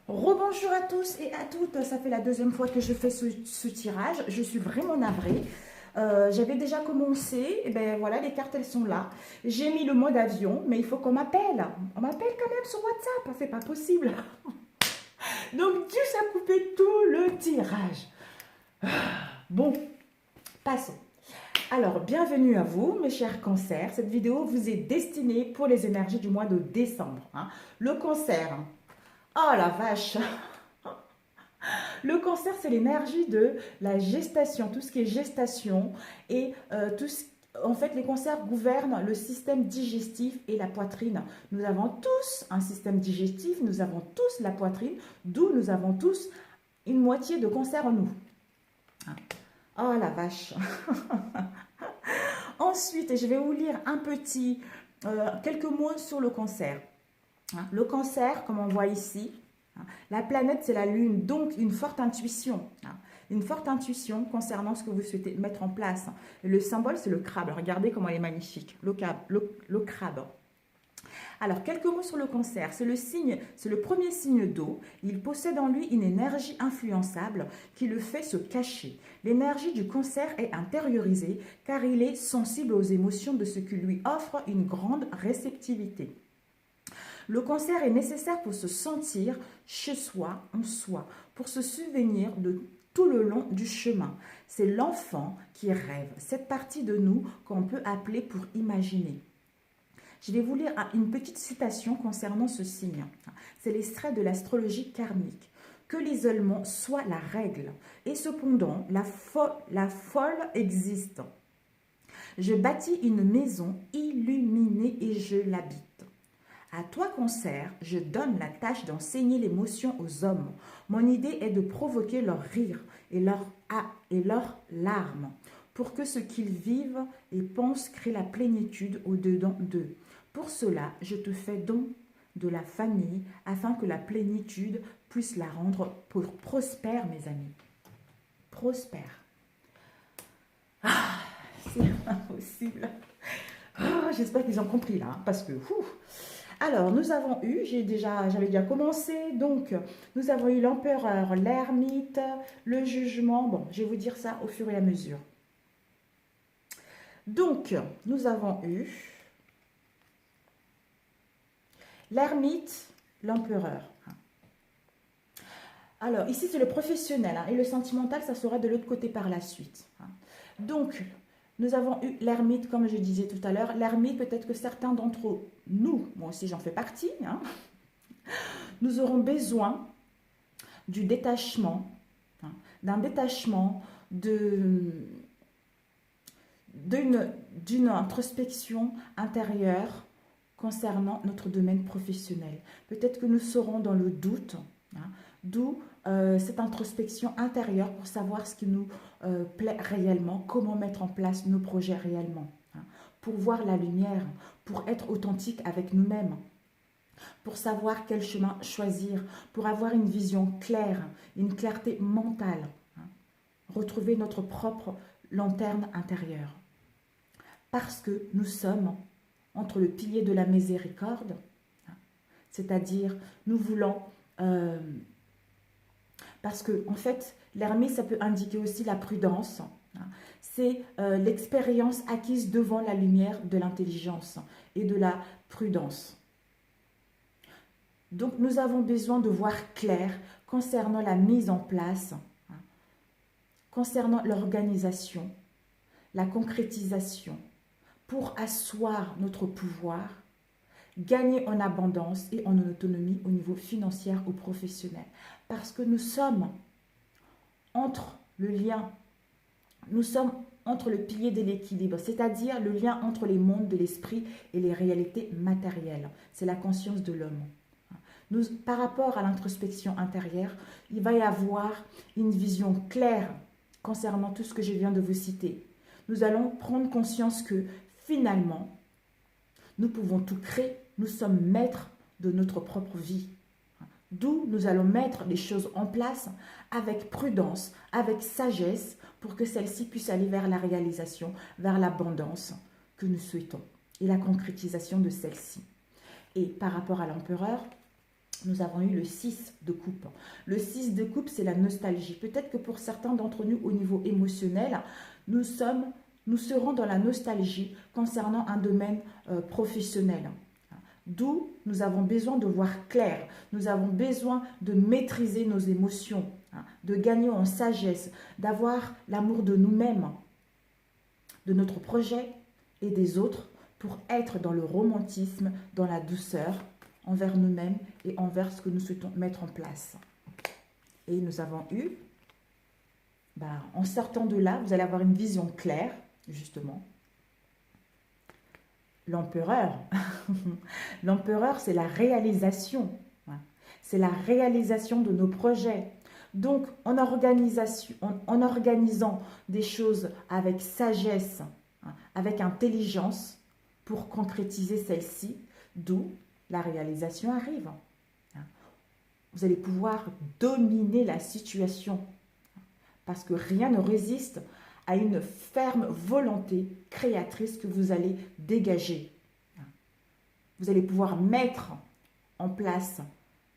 Rebonjour à tous et à toutes, ça fait la deuxième fois que je fais ce tirage, je suis vraiment navrée. J'avais déjà commencé, et ben voilà, les cartes elles sont là. J'ai mis le mode avion, mais il faut qu'on m'appelle. On m'appelle quand même sur WhatsApp, c'est pas possible. Donc Dieu a coupé tout le tirage. Bon, passons. Alors, bienvenue à vous, mes chers cancers. Cette vidéo vous est destinée pour les énergies du mois de décembre, hein. Le cancer, oh la vache. Le cancer, c'est l'énergie de la gestation, tout ce qui est gestation et en fait, les cancers gouvernent le système digestif et la poitrine. Nous avons tous un système digestif, nous avons tous la poitrine, d'où nous avons tous une moitié de cancer en nous. Oh la vache. Ensuite, je vais vous lire quelques mots sur le cancer. Le cancer, comme on voit ici, la planète, c'est la Lune, donc une forte intuition. Une forte intuition concernant ce que vous souhaitez mettre en place. Et le symbole, c'est le crabe. Regardez comment il est magnifique, le crabe. Alors, quelques mots sur le cancer. C'est le premier signe d'eau. Il possède en lui une énergie influençable qui le fait se cacher. L'énergie du cancer est intériorisée car il est sensible aux émotions de ce qui lui offre une grande réceptivité. Le cancer est nécessaire pour se sentir chez soi, en soi, pour se souvenir de tout le long du chemin. C'est l'enfant qui rêve, cette partie de nous qu'on peut appeler pour imaginer. Je vais vous lire une petite citation concernant ce signe. C'est l'extrait de l'astrologie karmique. Que l'isolement soit la règle, et cependant la folle existe. Je bâtis une maison illuminée et je l'habite. À toi, cancer, je donne la tâche d'enseigner l'émotion aux hommes. Mon idée est de provoquer leur rire et leurs larmes, pour que ce qu'ils vivent et pensent crée la plénitude au-dedans d'eux. Pour cela, je te fais don de la famille, afin que la plénitude puisse la rendre prospère, mes amis. Prospère. Ah, c'est impossible. Oh, j'espère qu'ils ont compris là, parce que... Alors, nous avons eu, j'avais déjà commencé, donc nous avons eu l'empereur, l'ermite, le jugement. Bon, je vais vous dire ça au fur et à mesure. Donc, nous avons eu l'ermite, l'empereur. Alors, ici, c'est le professionnel, hein, et le sentimental, ça sera de l'autre côté par la suite. Donc, nous avons eu l'ermite, comme je disais tout à l'heure. L'ermite, peut-être que certains d'entre nous, moi aussi j'en fais partie, hein, nous aurons besoin du détachement, hein, d'un détachement, d'une introspection intérieure concernant notre domaine professionnel. Peut-être que nous serons dans le doute, hein, d'où cette introspection intérieure pour savoir ce qui nous plaît réellement, comment mettre en place nos projets réellement, hein, pour voir la lumière, pour être authentique avec nous-mêmes, pour savoir quel chemin choisir, pour avoir une vision claire, une clarté mentale, hein, retrouver notre propre lanterne intérieure. Parce que nous sommes entre le pilier de la miséricorde, hein, c'est-à-dire nous voulons... parce que, en fait, l'ermite, ça peut indiquer aussi la prudence. C'est l'expérience acquise devant la lumière de l'intelligence et de la prudence. Donc, nous avons besoin de voir clair concernant la mise en place, concernant l'organisation, la concrétisation, pour asseoir notre pouvoir, gagner en abondance et en autonomie au niveau financier ou professionnel. Parce que nous sommes entre le lien, nous sommes entre le pilier de l'équilibre, c'est-à-dire le lien entre les mondes de l'esprit et les réalités matérielles. C'est la conscience de l'homme. Par rapport à l'introspection intérieure, il va y avoir une vision claire concernant tout ce que je viens de vous citer. Nous allons prendre conscience que finalement, nous pouvons tout créer, nous sommes maîtres de notre propre vie. D'où nous allons mettre les choses en place avec prudence, avec sagesse, pour que celle-ci puisse aller vers la réalisation, vers l'abondance que nous souhaitons et la concrétisation de celle-ci. Et par rapport à l'empereur, nous avons eu le 6 de coupe. Le 6 de coupe, c'est la nostalgie. Peut-être que pour certains d'entre nous, au niveau émotionnel, nous serons dans la nostalgie concernant un domaine professionnel. D'où nous avons besoin de voir clair, nous avons besoin de maîtriser nos émotions, de gagner en sagesse, d'avoir l'amour de nous-mêmes, de notre projet et des autres pour être dans le romantisme, dans la douceur envers nous-mêmes et envers ce que nous souhaitons mettre en place. Et nous avons eu, en sortant de là, vous allez avoir une vision claire, justement. L'empereur, l'empereur, c'est la réalisation. C'est la réalisation de nos projets. Donc, en organisant des choses avec sagesse, avec intelligence, pour concrétiser celle-ci, d'où la réalisation arrive. Vous allez pouvoir dominer la situation, parce que rien ne résiste à une ferme volonté créatrice que vous allez dégager. Vous allez pouvoir mettre en place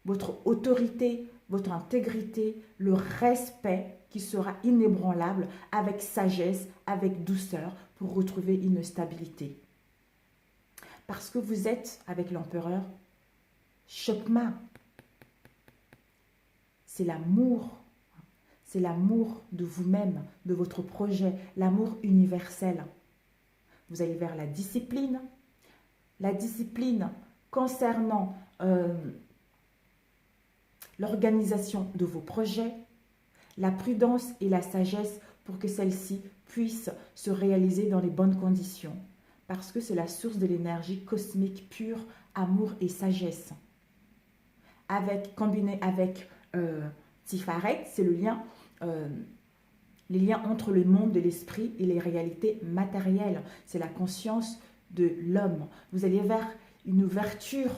votre autorité, votre intégrité, le respect qui sera inébranlable avec sagesse, avec douceur pour retrouver une stabilité. Parce que vous êtes avec l'empereur, Chokma. C'est l'amour. C'est l'amour de vous-même, de votre projet, l'amour universel. Vous allez vers la discipline concernant l'organisation de vos projets, la prudence et la sagesse pour que celle-ci puisse se réaliser dans les bonnes conditions. Parce que c'est la source de l'énergie cosmique pure, amour et sagesse. Combiné avec Tiferet, c'est le lien, les liens entre le monde de l'esprit et les réalités matérielles. C'est la conscience de l'homme. Vous allez vers une ouverture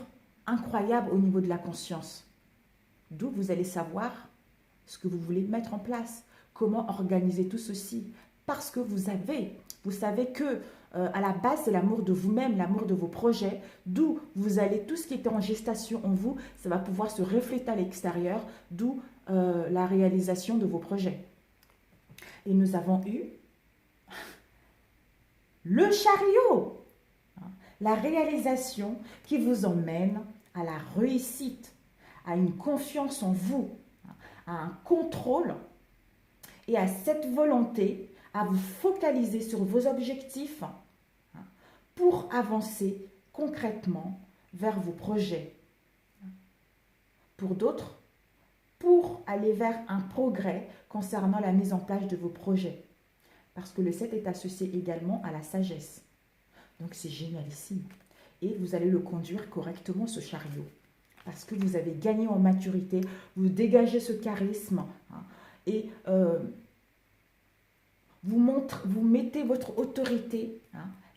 incroyable au niveau de la conscience. D'où vous allez savoir ce que vous voulez mettre en place, comment organiser tout ceci. Parce que vous savez que à la base, c'est l'amour de vous-même, l'amour de vos projets, d'où vous allez, tout ce qui était en gestation en vous, ça va pouvoir se refléter à l'extérieur, d'où la réalisation de vos projets. Et nous avons eu le chariot, la réalisation qui vous emmène à la réussite, à une confiance en vous, à un contrôle et à cette volonté à vous focaliser sur vos objectifs pour avancer concrètement vers vos projets. Pour d'autres, pour aller vers un progrès concernant la mise en place de vos projets. Parce que le 7 est associé également à la sagesse. Donc c'est génialissime. Et vous allez le conduire correctement, ce chariot. Parce que vous avez gagné en maturité, vous dégagez ce charisme et vous mettez votre autorité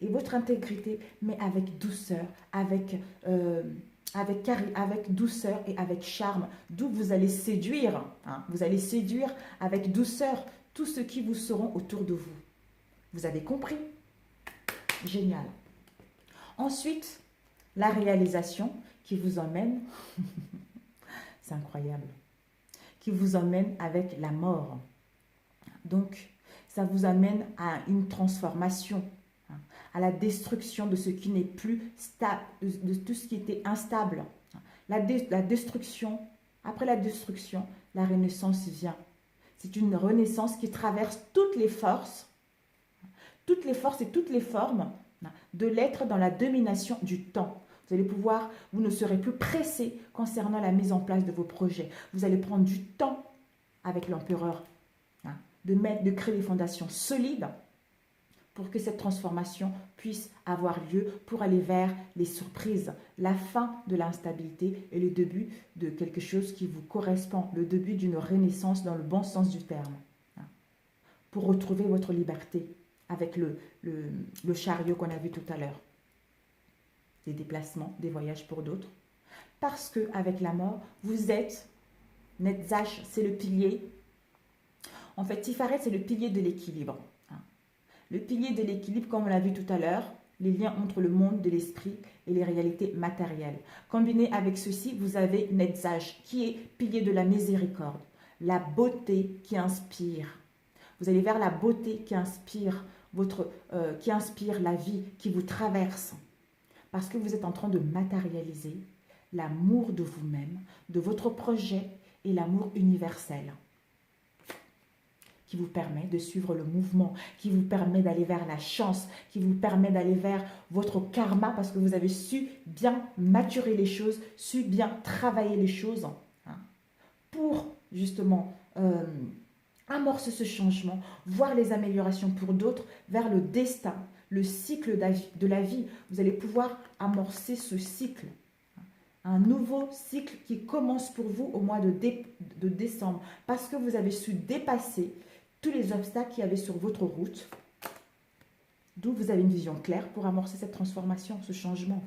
et votre intégrité, mais avec douceur, avec douceur et avec charme, d'où vous allez séduire. Vous allez séduire avec douceur tous ceux qui vous seront autour de vous. Vous avez compris? Génial. Ensuite, la réalisation qui vous emmène, c'est incroyable, qui vous emmène avec la mort. Donc, ça vous amène à une transformation, à la destruction de ce qui n'est plus stable, de tout ce qui était instable. La destruction, après la destruction, la renaissance vient. C'est une renaissance qui traverse toutes les forces et toutes les formes de l'être dans la domination du temps. Vous ne serez plus pressé concernant la mise en place de vos projets. Vous allez prendre du temps avec l'empereur, de créer des fondations solides pour que cette transformation puisse avoir lieu, pour aller vers les surprises, la fin de l'instabilité et le début de quelque chose qui vous correspond, le début d'une renaissance dans le bon sens du terme, pour retrouver votre liberté avec le chariot qu'on a vu tout à l'heure. Des déplacements, des voyages pour d'autres. Parce qu'avec la mort, vous êtes, Netzach, c'est le pilier. En fait, Tiferet, c'est le pilier de l'équilibre. Le pilier de l'équilibre, comme on l'a vu tout à l'heure, les liens entre le monde de l'esprit et les réalités matérielles. Combiné avec ceci, vous avez Netzach, qui est pilier de la miséricorde, la beauté qui inspire. Vous allez vers la beauté qui inspire, qui inspire la vie, qui vous traverse. Parce que vous êtes en train de matérialiser l'amour de vous-même, de votre projet et l'amour universel qui vous permet de suivre le mouvement, qui vous permet d'aller vers la chance, qui vous permet d'aller vers votre karma parce que vous avez su bien maturer les choses, su bien travailler les choses pour justement amorcer ce changement, voir les améliorations pour d'autres vers le destin, le cycle de la vie. Vous allez pouvoir amorcer ce cycle. Un nouveau cycle qui commence pour vous au mois de décembre parce que vous avez su dépasser tous les obstacles qu'il y avait sur votre route, d'où vous avez une vision claire pour amorcer cette transformation, ce changement.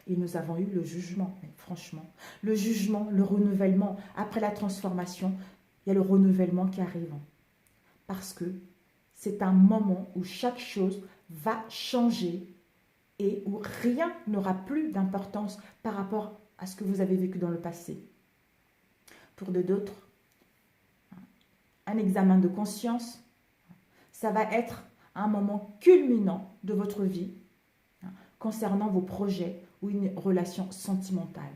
Et nous avons eu le jugement, franchement. Le jugement, le renouvellement. Après la transformation, il y a le renouvellement qui arrive. Parce que c'est un moment où chaque chose va changer et où rien n'aura plus d'importance par rapport à ce que vous avez vécu dans le passé. Pour d'autres, un examen de conscience, ça va être un moment culminant de votre vie concernant vos projets ou une relation sentimentale.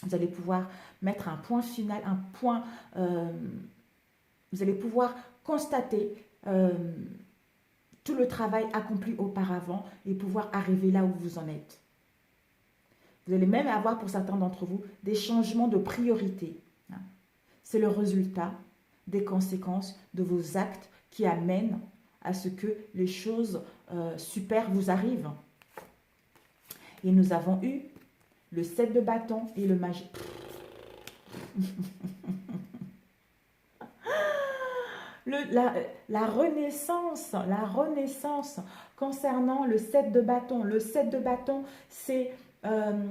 Vous allez pouvoir mettre un point final, vous allez pouvoir constater tout le travail accompli auparavant et pouvoir arriver là où vous en êtes. Vous allez même avoir pour certains d'entre vous des changements de priorité. C'est le résultat des conséquences de vos actes qui amènent à ce que les choses super vous arrivent. Et nous avons eu le 7 de bâton et le magie. La renaissance concernant le 7 de bâton. Le 7 de bâton, c'est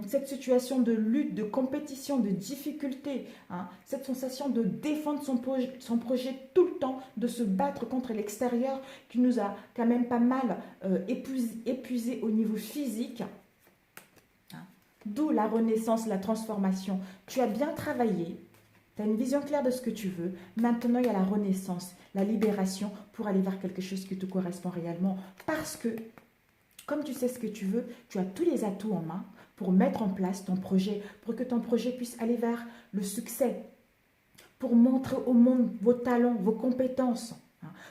cette situation de lutte, de compétition, de difficulté, cette sensation de défendre son projet tout le temps, de se battre contre l'extérieur qui nous a quand même pas mal épuisé au niveau physique. D'où la renaissance, la transformation. Tu as bien travaillé, tu as une vision claire de ce que tu veux. Maintenant, il y a la renaissance, la libération pour aller vers quelque chose qui te correspond réellement. Parce que, comme tu sais ce que tu veux, tu as tous les atouts en main pour mettre en place ton projet, pour que ton projet puisse aller vers le succès, pour montrer au monde vos talents, vos compétences.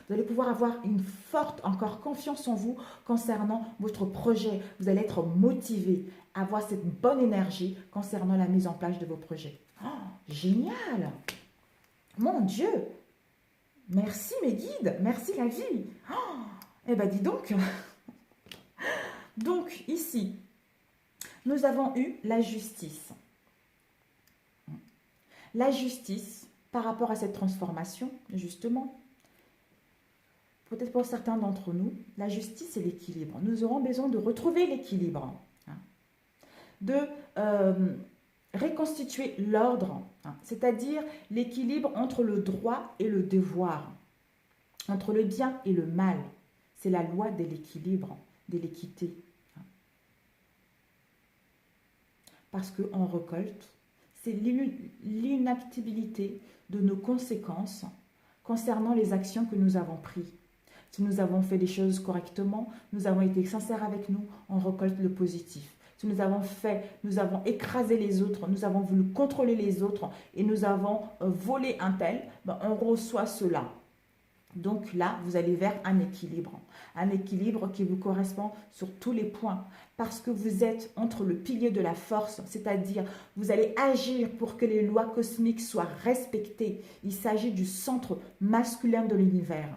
Vous allez pouvoir avoir une forte encore confiance en vous concernant votre projet. Vous allez être motivé, avoir cette bonne énergie concernant la mise en place de vos projets. Oh, génial! Mon Dieu! Merci mes guides, merci la vie. Oh, eh bien dis donc. Donc ici, nous avons eu la justice. La justice par rapport à cette transformation, justement, peut-être pour certains d'entre nous, la justice et l'équilibre. Nous aurons besoin de retrouver l'équilibre, de reconstituer l'ordre, c'est-à-dire l'équilibre entre le droit et le devoir, entre le bien et le mal. C'est la loi de l'équilibre, de l'équité. Parce qu'en récolte, c'est l'inactibilité de nos conséquences concernant les actions que nous avons prises. Si nous avons fait des choses correctement, nous avons été sincères avec nous, on récolte le positif. Si nous avons écrasé les autres, nous avons voulu contrôler les autres et nous avons volé un tel, on reçoit cela. Donc là, vous allez vers un équilibre qui vous correspond sur tous les points, parce que vous êtes entre le pilier de la force, c'est-à-dire vous allez agir pour que les lois cosmiques soient respectées. Il s'agit du centre masculin de l'univers.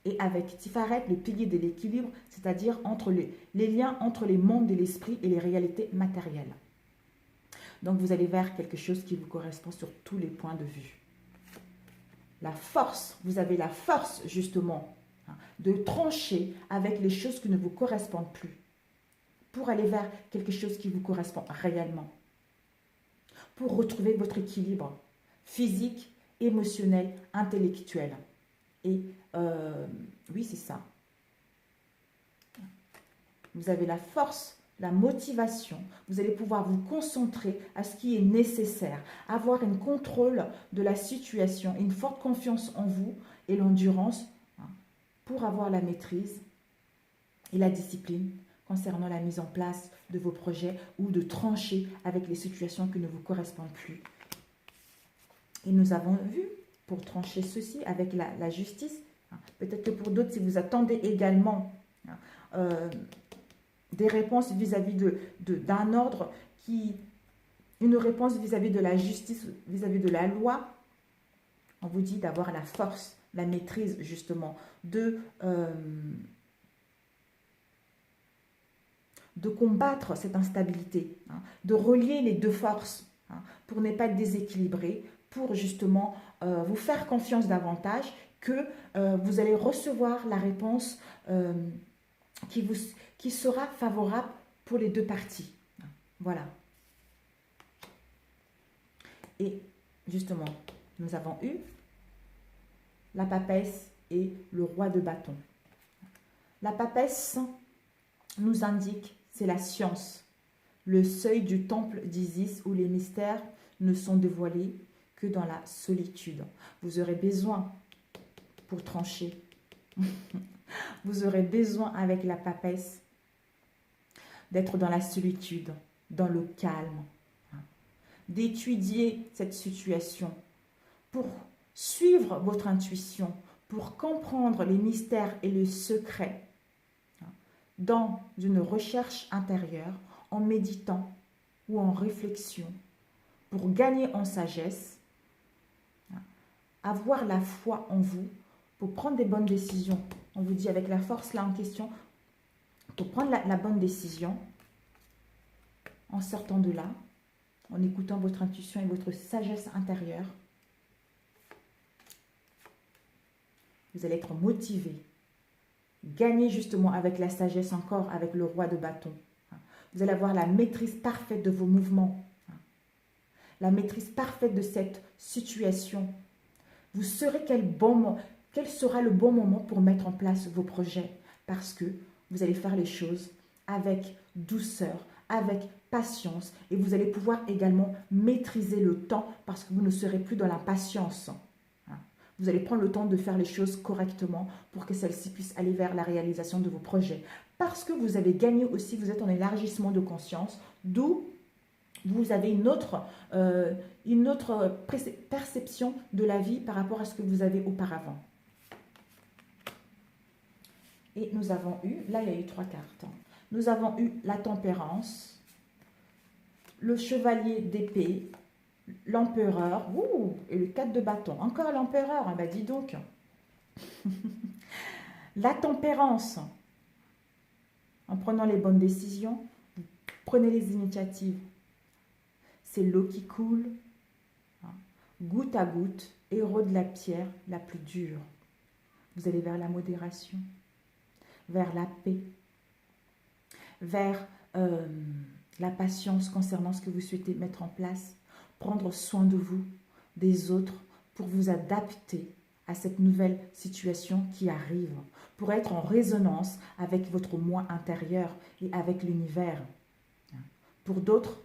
Et avec Tiferet, le pilier de l'équilibre, c'est-à-dire entre les liens entre les mondes de l'esprit et les réalités matérielles. Donc vous allez vers quelque chose qui vous correspond sur tous les points de vue. La force, vous avez la force justement de trancher avec les choses qui ne vous correspondent plus pour aller vers quelque chose qui vous correspond réellement. Pour retrouver votre équilibre physique, émotionnel, intellectuel. Et oui, c'est ça. vous avez la force, la motivation. Vous allez pouvoir vous concentrer à ce qui est nécessaire, avoir un contrôle de la situation, une forte confiance en vous et l'endurance pour avoir la maîtrise et la discipline concernant la mise en place de vos projets ou de trancher avec les situations qui ne vous correspondent plus. Et nous avons vu, pour trancher ceci avec la justice, peut-être que pour d'autres, si vous attendez également des réponses vis-à-vis d'un ordre une réponse vis-à-vis de la justice, vis-à-vis de la loi, on vous dit d'avoir la force, la maîtrise justement, de combattre cette instabilité, de relier les deux forces pour ne pas être déséquilibré, pour justement vous faire confiance davantage que vous allez recevoir la réponse qui sera favorable pour les deux parties. Voilà. Et justement, nous avons eu la papesse et le roi de bâton. La papesse nous indique, c'est la science, le seuil du temple d'Isis où les mystères ne sont dévoilés que dans la solitude. Vous aurez besoin, pour trancher, vous aurez besoin avec la papesse d'être dans la solitude, dans le calme, d'étudier cette situation pour suivre votre intuition, pour comprendre les mystères et les secrets dans une recherche intérieure, en méditant ou en réflexion, pour gagner en sagesse, avoir la foi en vous, pour prendre des bonnes décisions. On vous dit avec la force là en question, pour prendre la bonne décision, en sortant de là, en écoutant votre intuition et votre sagesse intérieure, vous allez être motivé. Gagner justement avec la sagesse encore, avec le roi de bâton. Vous allez avoir la maîtrise parfaite de vos mouvements. La maîtrise parfaite de cette situation. Vous saurez quel sera le bon moment pour mettre en place vos projets. Parce que vous allez faire les choses avec douceur, avec patience. Et vous allez pouvoir également maîtriser le temps parce que vous ne serez plus dans l'impatience. Vous allez prendre le temps de faire les choses correctement pour que celles-ci puissent aller vers la réalisation de vos projets. Parce que vous avez gagné aussi, vous êtes en élargissement de conscience, d'où vous avez une autre perception de la vie par rapport à ce que vous avez auparavant. Et nous avons eu, là il y a eu 3 cartes, nous avons eu la tempérance, le chevalier d'épée, l'empereur, et le 4 de bâton. Encore l'empereur, ben dis donc. La tempérance. En prenant les bonnes décisions, vous prenez les initiatives. C'est l'eau qui coule, goutte à goutte, héros de la pierre la plus dure. Vous allez vers la modération, vers la paix, vers la patience concernant ce que vous souhaitez mettre en place. Prendre soin de vous, des autres, pour vous adapter à cette nouvelle situation qui arrive, pour être en résonance avec votre moi intérieur et avec l'univers. Pour d'autres,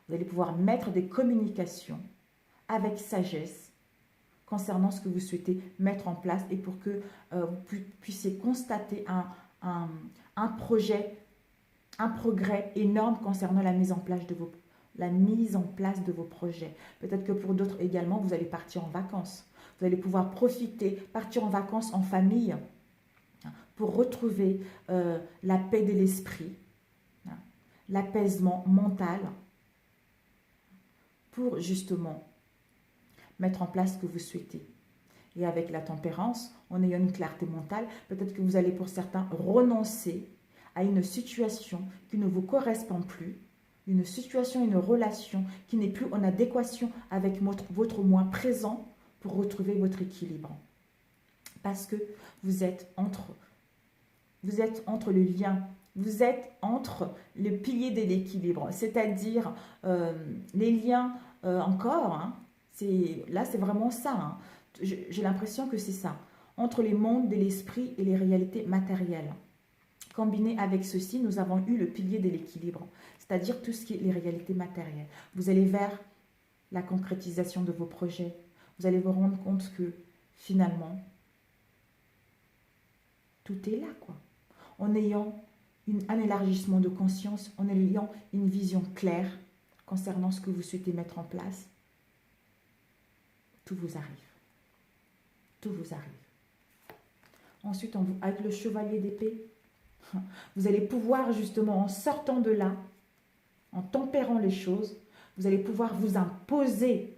vous allez pouvoir mettre des communications avec sagesse concernant ce que vous souhaitez mettre en place et pour que vous puissiez constater un projet, un progrès énorme concernant la mise en place de vos projets. Peut-être que pour d'autres également, vous allez partir en vacances. Vous allez pouvoir profiter, partir en vacances en famille pour retrouver la paix de l'esprit, l'apaisement mental, pour justement mettre en place ce que vous souhaitez. Et avec la tempérance, en ayant une clarté mentale, peut-être que vous allez pour certains renoncer à une situation qui ne vous correspond plus, une situation, une relation qui n'est plus en adéquation avec votre moi présent pour retrouver votre équilibre. Parce que vous êtes entre le lien, vous êtes entre le pilier de l'équilibre, c'est-à-dire les liens encore, là c'est vraiment ça, j'ai l'impression que c'est ça, entre les mondes de l'esprit et les réalités matérielles. Combiné avec ceci, nous avons eu le pilier de l'équilibre, c'est-à-dire tout ce qui est les réalités matérielles. Vous allez vers la concrétisation de vos projets. Vous allez vous rendre compte que finalement, tout est là, quoi. En ayant un élargissement de conscience, en ayant une vision claire concernant ce que vous souhaitez mettre en place, tout vous arrive. Tout vous arrive. Ensuite, avec le chevalier d'épée, vous allez pouvoir justement, en sortant de là, en tempérant les choses, vous allez pouvoir vous imposer.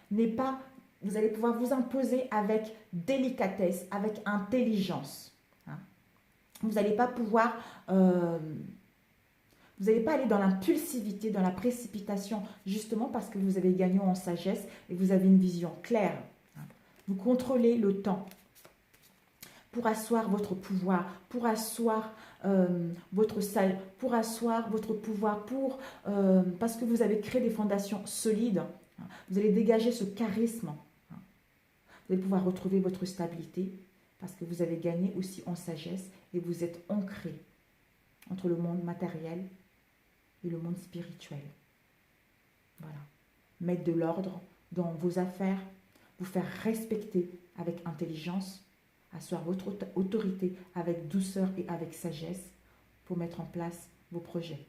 Vous allez pouvoir vous imposer avec délicatesse, avec intelligence. Vous n'allez pas pouvoir... vous n'allez pas aller dans l'impulsivité, dans la précipitation, justement parce que vous avez gagné en sagesse et vous avez une vision claire. Vous contrôlez le temps pour asseoir votre pouvoir, pour asseoir pour asseoir votre pouvoir, parce que vous avez créé des fondations solides. Vous allez dégager ce charisme. Vous allez pouvoir retrouver votre stabilité parce que vous avez gagné aussi en sagesse et vous êtes ancré entre le monde matériel et le monde spirituel. Voilà. Mettre de l'ordre dans vos affaires, vous faire respecter avec intelligence, asseoir votre autorité avec douceur et avec sagesse pour mettre en place vos projets.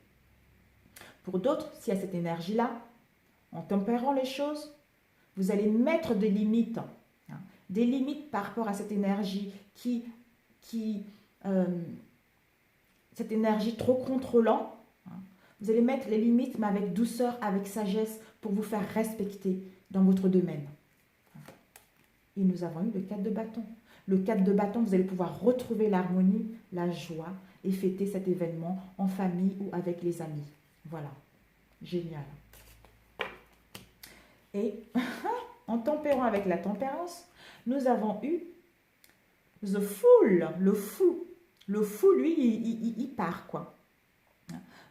Pour d'autres, s'il y a cette énergie-là, en tempérant les choses, vous allez mettre des limites. Des limites par rapport à cette énergie cette énergie trop contrôlante. Vous allez mettre les limites, mais avec douceur, avec sagesse, pour vous faire respecter dans votre domaine. Et nous avons eu le 4 de bâton. Le 4 de bâton, vous allez pouvoir retrouver l'harmonie, la joie et fêter cet événement en famille ou avec les amis. Voilà, génial. Et en tempérant avec la tempérance, nous avons eu The Fool, le fou. Le fou, lui, il part, quoi.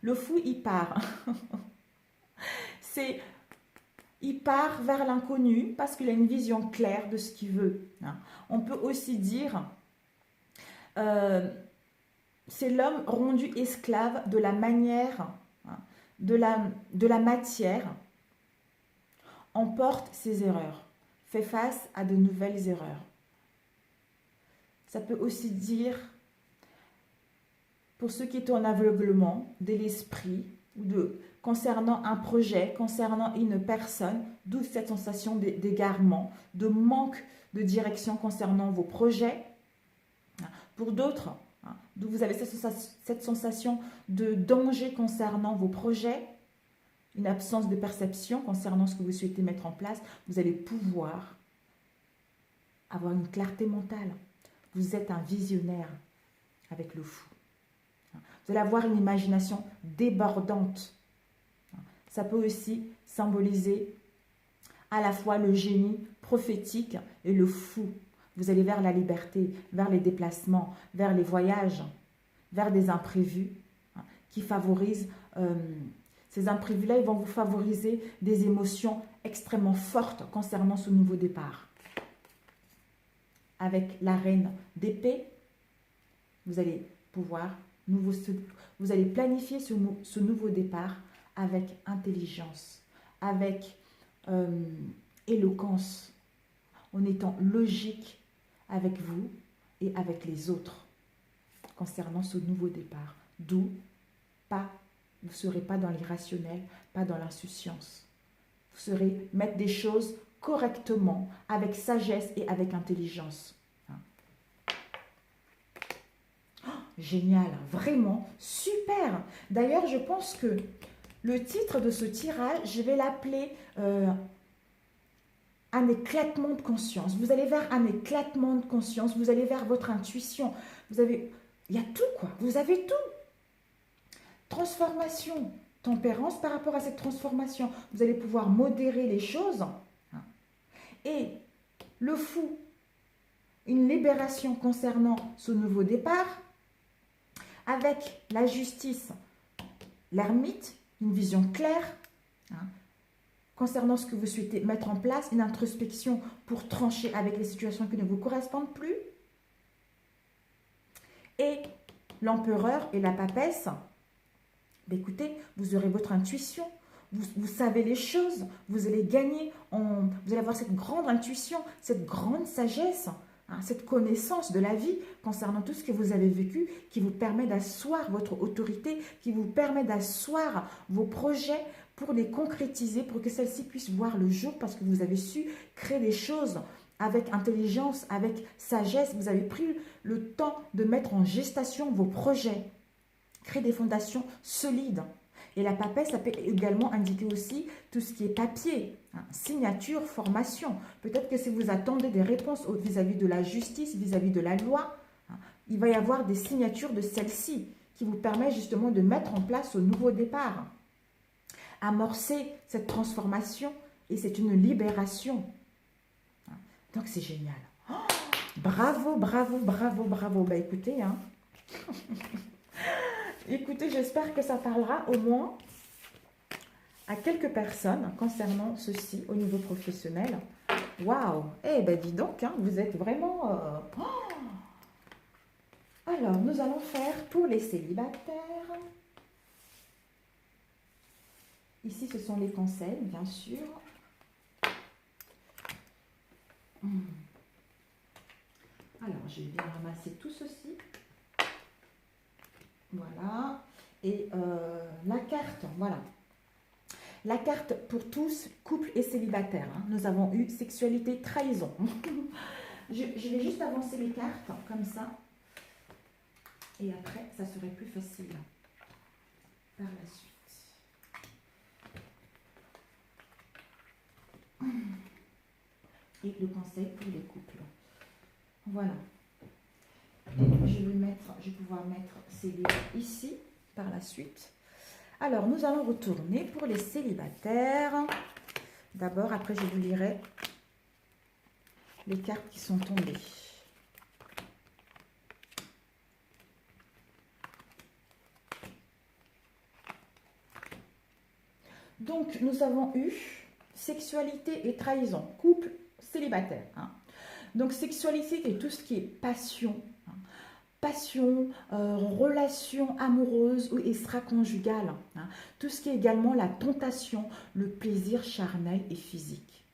Le fou, il part. Il part vers l'inconnu parce qu'il a une vision claire de ce qu'il veut. On peut aussi dire, c'est l'homme rendu esclave de la manière, de la matière, emporte ses erreurs, fait face à de nouvelles erreurs. Ça peut aussi dire, pour ceux qui étaient en aveuglement de l'esprit, concernant un projet, concernant une personne, d'où cette sensation d'égarement, de manque de direction concernant vos projets. Pour d'autres, d'où vous avez cette sensation de danger concernant vos projets, une absence de perception concernant ce que vous souhaitez mettre en place, vous allez pouvoir avoir une clarté mentale. Vous êtes un visionnaire avec le fou. Vous allez avoir une imagination débordante. Ça peut aussi symboliser à la fois le génie prophétique et le fou. Vous allez vers la liberté, vers les déplacements, vers les voyages, vers des imprévus qui favorisent... ces imprévus-là, ils vont vous favoriser des émotions extrêmement fortes concernant ce nouveau départ. Avec la reine d'épée, vous allez pouvoir... Vous allez planifier ce nouveau départ avec intelligence, avec éloquence, en étant logique avec vous et avec les autres concernant ce nouveau départ. D'où vous ne serez pas dans l'irrationnel, pas dans l'insouciance. Vous saurez mettre des choses correctement, avec sagesse et avec intelligence. Génial, vraiment super. D'ailleurs, je pense que le titre de ce tirage, je vais l'appeler un éclatement de conscience. Vous allez vers un éclatement de conscience, vous allez vers votre intuition. Il y a tout, quoi. Vous avez tout. Transformation, tempérance par rapport à cette transformation. Vous allez pouvoir modérer les choses. Et le fou, une libération concernant ce nouveau départ. Avec la justice, l'ermite, une vision claire concernant ce que vous souhaitez mettre en place, une introspection pour trancher avec les situations qui ne vous correspondent plus. Et l'empereur et la papesse, ben écoutez, vous aurez votre intuition. Vous savez les choses, vous allez gagner, vous allez avoir cette grande intuition, cette grande sagesse, hein, cette connaissance de la vie concernant tout ce que vous avez vécu qui vous permet d'asseoir votre autorité, qui vous permet d'asseoir vos projets pour les concrétiser, pour que celles-ci puissent voir le jour parce que vous avez su créer des choses avec intelligence, avec sagesse. Vous avez pris le temps de mettre en gestation vos projets, créer des fondations solides. Et la papesse, ça peut également indiquer aussi tout ce qui est papier, hein, signature, formation. Peut-être que si vous attendez des réponses vis-à-vis de la justice, vis-à-vis de la loi, hein, il va y avoir des signatures de celle-ci qui vous permettent justement de mettre en place ce nouveau départ. Amorcer cette transformation et c'est une libération. Donc c'est génial. Oh, bravo, bravo, bravo, bravo. Bah écoutez, hein. Écoutez, j'espère que ça parlera au moins à quelques personnes concernant ceci au niveau professionnel. Waouh! Eh ben dis donc, hein, vous êtes vraiment... Oh. Alors, nous allons faire pour les célibataires. Ici, ce sont les conseils, bien sûr. Alors, je vais bien ramasser tout ceci. Voilà. Et la carte, voilà. La carte pour tous, couple et célibataire. Hein. Nous avons eu sexualité, trahison. je vais juste avancer les cartes, comme ça. Et après, ça serait plus facile par la suite. Et le conseil pour les couples. Voilà. Et je vais pouvoir mettre ces livres ici par la suite. Alors, nous allons retourner pour les célibataires. D'abord, après, je vous lirai les cartes qui sont tombées. Donc, nous avons eu sexualité et trahison, couple, célibataire. Hein. Donc, sexualité et tout ce qui est passion, hein. Passion, relation amoureuse ou extra-conjugale. Hein. Tout ce qui est également la tentation, le plaisir charnel et physique.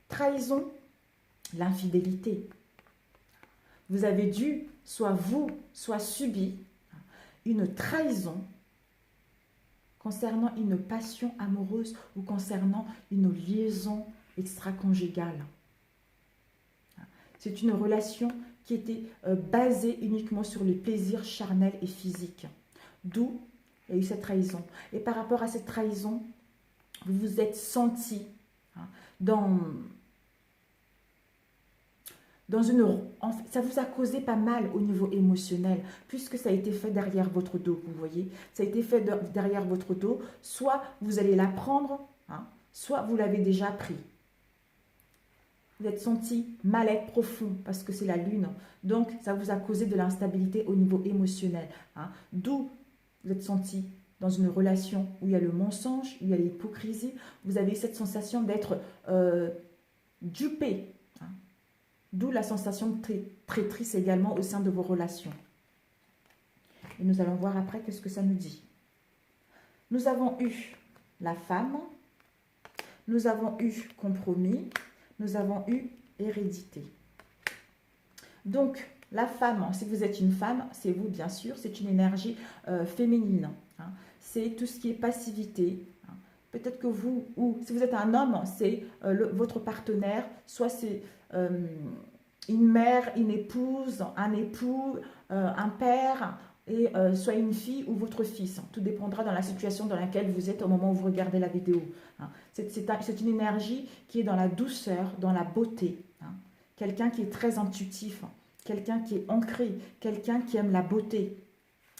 Trahison, l'infidélité. Vous avez dû, soit vous, soit subi, une trahison concernant une passion amoureuse ou concernant une liaison extra-conjugale. C'est une relation qui était basée uniquement sur les plaisirs charnels et physiques. D'où il y a eu cette trahison. Et par rapport à cette trahison, vous vous êtes senti hein, dans une... Ça vous a causé pas mal au niveau émotionnel, puisque ça a été fait derrière votre dos, vous voyez. Ça a été fait derrière votre dos. Soit vous allez l'apprendre, hein, soit vous l'avez déjà pris. Vous êtes senti mal-être profond parce que c'est la lune. Donc, ça vous a causé de l'instabilité au niveau émotionnel. Hein. D'où vous êtes senti dans une relation où il y a le mensonge, où il y a l'hypocrisie. Vous avez eu cette sensation d'être dupé. Hein. D'où la sensation de traîtrise également au sein de vos relations. Et nous allons voir après qu'est-ce que ça nous dit. Nous avons eu la femme. Nous avons eu compromis. Nous avons eu hérédité. Donc, la femme, si vous êtes une femme, c'est vous bien sûr, c'est une énergie féminine. Hein. C'est tout ce qui est passivité. Hein. Peut-être que vous, ou si vous êtes un homme, c'est votre partenaire, soit c'est une mère, une épouse, un époux, un père, et soit une fille ou votre fils. Tout dépendra dans la situation dans laquelle vous êtes au moment où vous regardez la vidéo. Hein. C'est une énergie qui est dans la douceur, dans la beauté. Hein. Quelqu'un qui est très intuitif, quelqu'un qui est ancré, quelqu'un qui aime la beauté.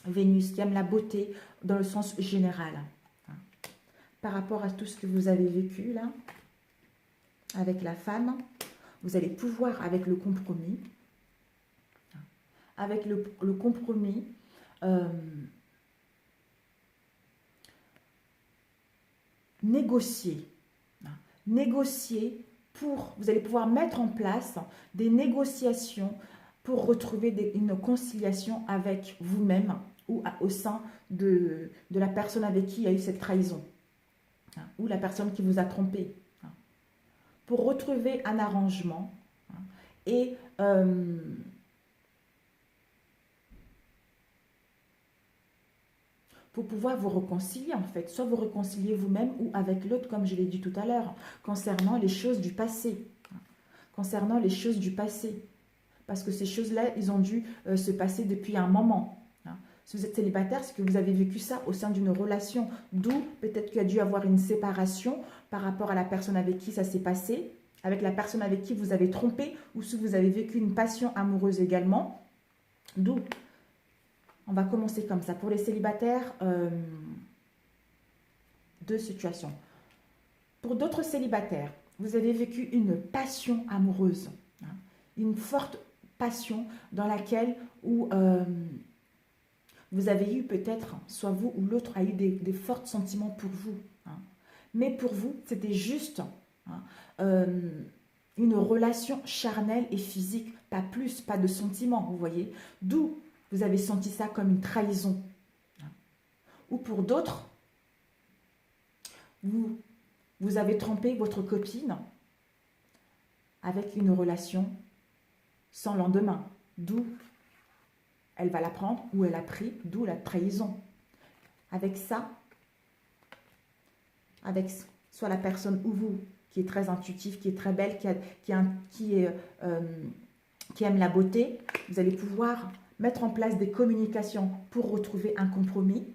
Vénus, qui aime la beauté dans le sens général. Hein. Par rapport à tout ce que vous avez vécu là, avec la femme, vous allez pouvoir, avec le compromis, avec le compromis, négocier. Négocier pour, vous allez pouvoir mettre en place des négociations pour retrouver une conciliation avec vous-même ou au sein de la personne avec qui il y a eu cette trahison, hein, ou la personne qui vous a trompé, hein, pour retrouver un arrangement, hein, et pour pouvoir vous réconcilier en fait, soit vous réconcilier vous-même ou avec l'autre, comme je l'ai dit tout à l'heure, concernant les choses du passé, hein, concernant les choses du passé. Parce que ces choses-là, ils ont dû se passer depuis un moment. Hein. Si vous êtes célibataire, c'est que vous avez vécu ça au sein d'une relation. D'où peut-être qu'il y a dû avoir une séparation par rapport à la personne avec qui ça s'est passé, avec la personne avec qui vous avez trompé, ou si vous avez vécu une passion amoureuse également. D'où, on va commencer comme ça. Pour les célibataires, deux situations. Pour d'autres célibataires, vous avez vécu une passion amoureuse, hein, une forte passion dans laquelle où, vous avez eu peut-être, soit vous ou l'autre a eu des forts sentiments pour vous. Hein. Mais pour vous, c'était juste, hein, une relation charnelle et physique, pas plus, pas de sentiments, vous voyez. D'où vous avez senti ça comme une trahison. Hein. Ou pour d'autres, vous avez trompé votre copine avec une relation sans lendemain, d'où elle va la prendre ou elle a pris, d'où la trahison. Avec ça, avec soit la personne ou vous, qui est très intuitive, qui est très belle, qui aime la beauté, vous allez pouvoir mettre en place des communications pour retrouver un compromis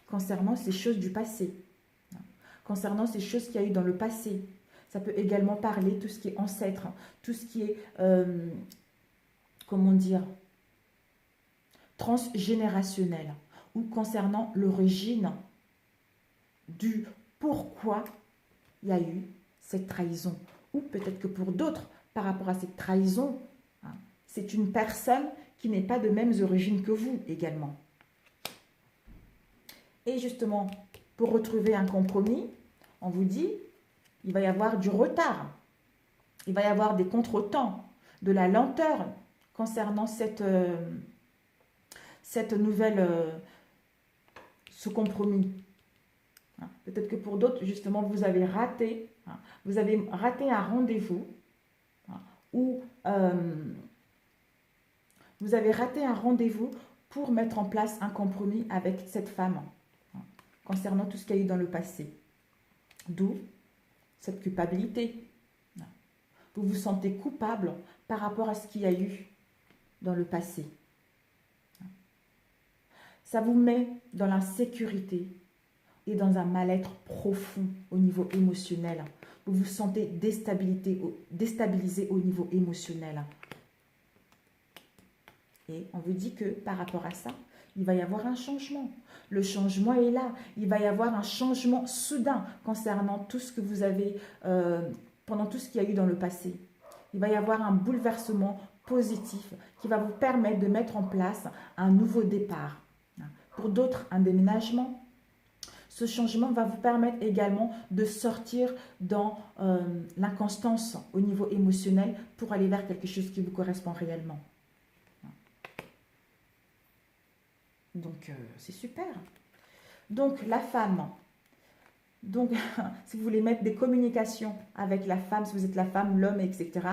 concernant ces choses du passé, concernant ces choses qu'il y a eu dans le passé. Ça peut également parler tout ce qui est ancêtre, tout ce qui est, comment dire, transgénérationnel, ou concernant l'origine du pourquoi il y a eu cette trahison. Ou peut-être que pour d'autres, par rapport à cette trahison, hein, c'est une personne qui n'est pas de mêmes origines que vous également. Et justement, pour retrouver un compromis, on vous dit, il va y avoir du retard, il va y avoir des contretemps, de la lenteur concernant cette nouvelle, ce compromis. Hein, peut-être que pour d'autres, justement, vous avez raté un rendez-vous, hein, ou vous avez raté un rendez-vous pour mettre en place un compromis avec cette femme, hein, concernant tout ce qu'il y a eu dans le passé. D'où cette culpabilité. Vous vous sentez coupable par rapport à ce qu'il y a eu dans le passé. Ça vous met dans l'insécurité et dans un mal-être profond au niveau émotionnel. Vous vous sentez déstabilisé au niveau émotionnel. Et on vous dit que par rapport à ça, il va y avoir un changement. Le changement est là. Il va y avoir un changement soudain concernant tout ce que vous avez, pendant tout ce qu'il y a eu dans le passé. Il va y avoir un bouleversement positif qui va vous permettre de mettre en place un nouveau départ. Pour d'autres, un déménagement. Ce changement va vous permettre également de sortir dans l'inconstance au niveau émotionnel pour aller vers quelque chose qui vous correspond réellement. Donc, c'est super. Donc, la femme. Donc, si vous voulez mettre des communications avec la femme, si vous êtes la femme, l'homme, etc.,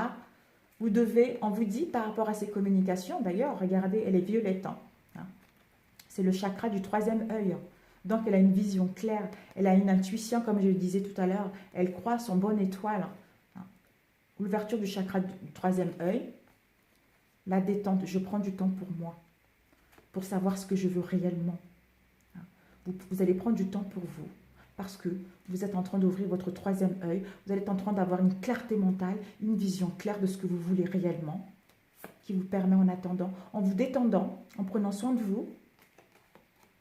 vous devez, on vous dit par rapport à ces communications, d'ailleurs, regardez, elle est violette. Hein. C'est le chakra du troisième œil. Donc, elle a une vision claire. Elle a une intuition, comme je le disais tout à l'heure. Elle croit à son bonne étoile. Hein. L'ouverture du chakra du troisième œil. La détente. Je prends du temps pour moi. Pour savoir ce que je veux réellement. Vous allez prendre du temps pour vous, parce que vous êtes en train d'ouvrir votre troisième œil, vous êtes en train d'avoir une clarté mentale, une vision claire de ce que vous voulez réellement, qui vous permet en attendant, en vous détendant, en prenant soin de vous,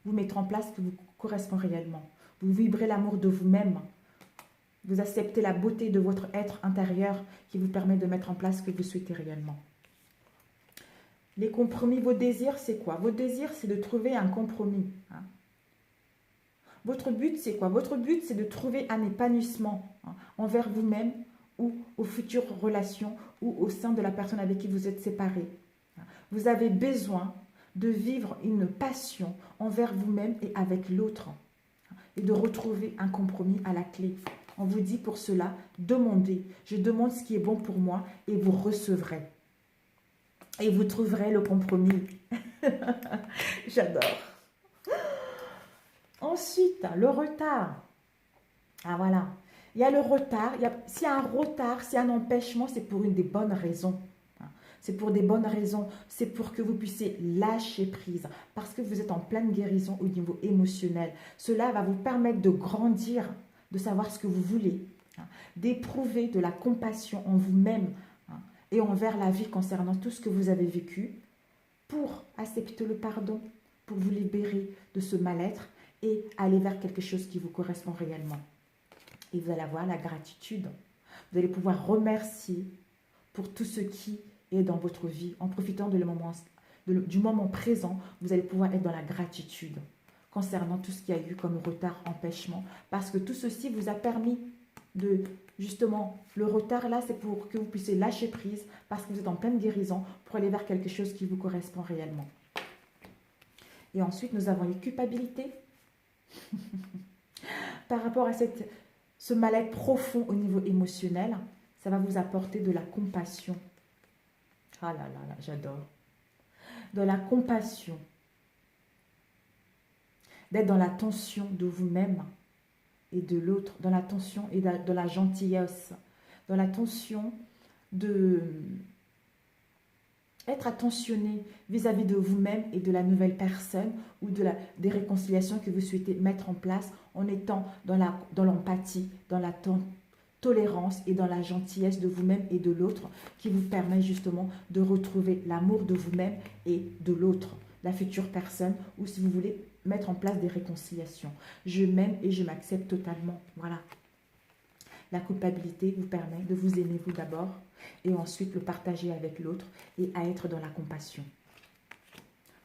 vous mettre en place ce qui vous correspond réellement. Vous vibrez l'amour de vous-même, vous acceptez la beauté de votre être intérieur qui vous permet de mettre en place ce que vous souhaitez réellement. Les compromis, vos désirs, c'est quoi? Vos désirs, c'est de trouver un compromis. Hein. Votre but, c'est quoi? Votre but, c'est de trouver un épanouissement, hein, envers vous-même ou aux futures relations ou au sein de la personne avec qui vous êtes séparés. Hein. Vous avez besoin de vivre une passion envers vous-même et avec l'autre et de retrouver un compromis à la clé. On vous dit pour cela, demandez. Je demande ce qui est bon pour moi et vous recevrez. Et vous trouverez le compromis. J'adore. Ensuite, le retard. Ah voilà. Il y a le retard. S'il y a un retard, s'il y a un empêchement, c'est pour une des bonnes raisons. C'est pour des bonnes raisons. C'est pour que vous puissiez lâcher prise. Parce que vous êtes en pleine guérison au niveau émotionnel. Cela va vous permettre de grandir, de savoir ce que vous voulez, d'éprouver de la compassion en vous-même et envers la vie concernant tout ce que vous avez vécu, pour accepter le pardon, pour vous libérer de ce mal-être et aller vers quelque chose qui vous correspond réellement. Et vous allez avoir la gratitude. Vous allez pouvoir remercier pour tout ce qui est dans votre vie. En profitant du moment présent, vous allez pouvoir être dans la gratitude concernant tout ce qu'il y a eu comme retard, empêchement. Parce que tout ceci vous a permis de, justement, le retard là, c'est pour que vous puissiez lâcher prise parce que vous êtes en pleine guérison pour aller vers quelque chose qui vous correspond réellement. Et ensuite, nous avons les culpabilités. Par rapport à ce mal-être profond au niveau émotionnel, ça va vous apporter de la compassion. Ah là là là, j'adore. De la compassion. D'être dans la tension de vous-même et de l'autre, dans la tension et de la gentillesse, dans la tension de être attentionné vis-à-vis de vous-même et de la nouvelle personne ou des réconciliations que vous souhaitez mettre en place en étant dans l'empathie, dans la tolérance et dans la gentillesse de vous-même et de l'autre qui vous permet justement de retrouver l'amour de vous-même et de l'autre, la future personne, ou si vous voulez mettre en place des réconciliations. Je m'aime et je m'accepte totalement. Voilà. La culpabilité vous permet de vous aimer vous d'abord et ensuite le partager avec l'autre et à être dans la compassion.